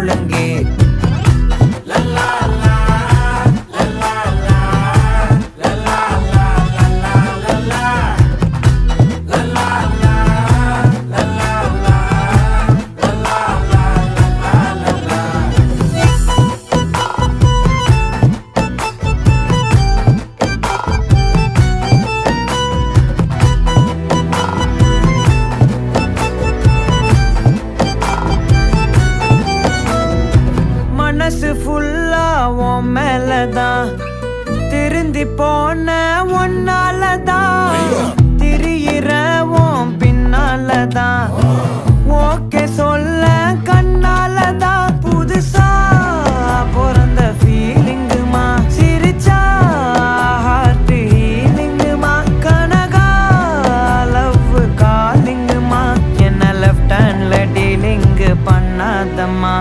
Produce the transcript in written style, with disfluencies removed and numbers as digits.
முழங்கே. மனசு ஃபுல்லா உன் மேலதான், திருந்தி போன ஒன்னாலதான், திரியிற உன் பின்னாலதான், ஓகே சொல்ல கண்ணாலதான். புதுசா பிறந்த ஃபீலிங்குமா, சிரிச்சா ஹார்ட் ஹீலிங்குமா, கனகா லவ் காலிங்குமா, என்ன லெஃப்ட் ஹேண்ட்ல டீலிங்கு பண்ணாதம்மா.